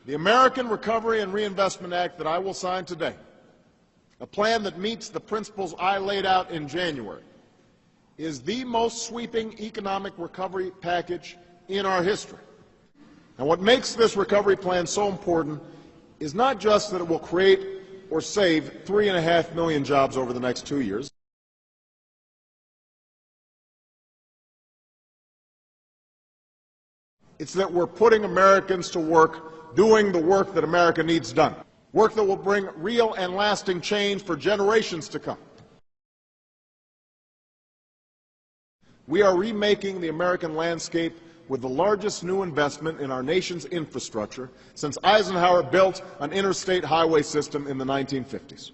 The American Recovery and Reinvestment Act that I will sign today, a plan that meets the principles I laid out in January, is the most sweeping economic recovery package in our history. And what makes this recovery plan so important is not just that it will create or save 3.5 million jobs over the next 2 years. It's that we're putting Americans to work doing the work that America needs done, work that will bring real and lasting change for generations to come. We are remaking the American landscape with the largest new investment in our nation's infrastructure since Eisenhower built an interstate highway system in the 1950s.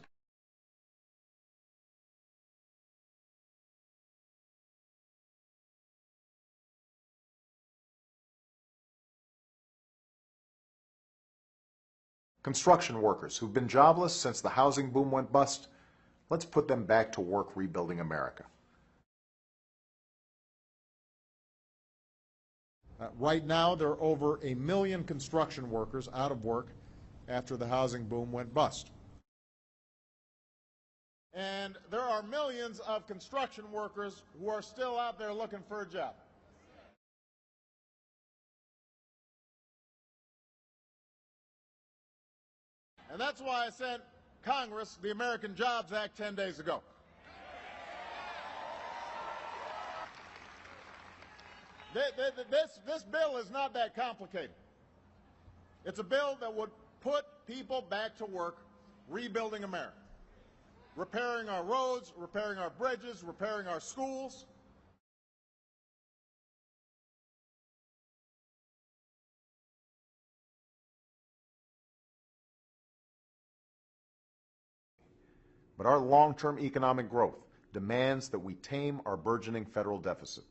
Construction workers who've been jobless since the housing boom went bust, let's put them back to work rebuilding America. Right now, there are over 1 million construction workers out of work after the housing boom went bust. And there are millions of construction workers who are still out there looking for a job. And that's why I sent Congress the American Jobs Act 10 days ago. This bill is not that complicated. It's a bill that would put people back to work rebuilding America, repairing our roads, repairing our bridges, repairing our schools. But our long-term economic growth demands that we tame our burgeoning federal deficit.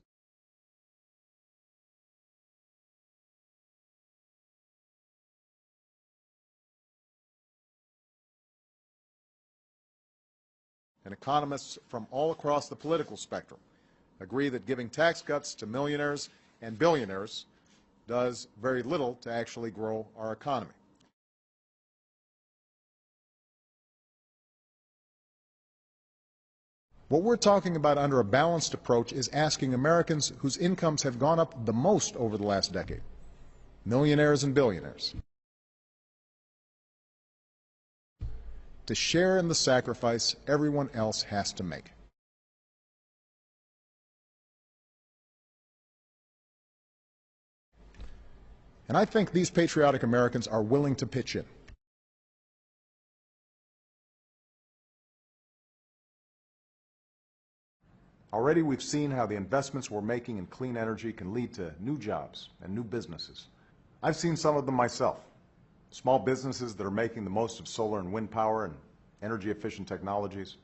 And economists from all across the political spectrum agree that giving tax cuts to millionaires and billionaires does very little to actually grow our economy. What we're talking about under a balanced approach is asking Americans whose incomes have gone up the most over the last decade, millionaires and billionaires, to share in the sacrifice everyone else has to make. And I think these patriotic Americans are willing to pitch in. Already we've seen how the investments we're making in clean energy can lead to new jobs and new businesses. I've seen some of them myself. Small businesses that are making the most of solar and wind power and energy-efficient technologies.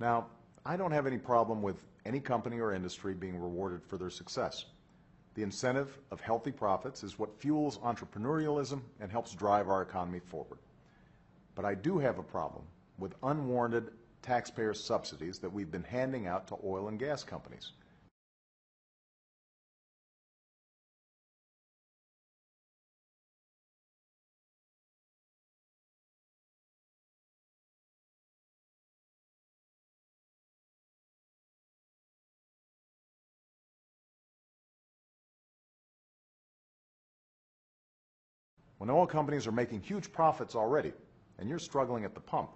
Now, I don't have any problem with any company or industry being rewarded for their success. The incentive of healthy profits is what fuels entrepreneurialism and helps drive our economy forward. But I do have a problem with unwarranted taxpayer subsidies that we've been handing out to oil and gas companies. When oil companies are making huge profits already, and you're struggling at the pump,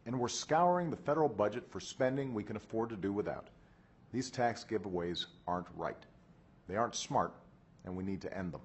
and we're scouring the federal budget for spending we can afford to do without, these tax giveaways aren't right. They aren't smart, and we need to end them.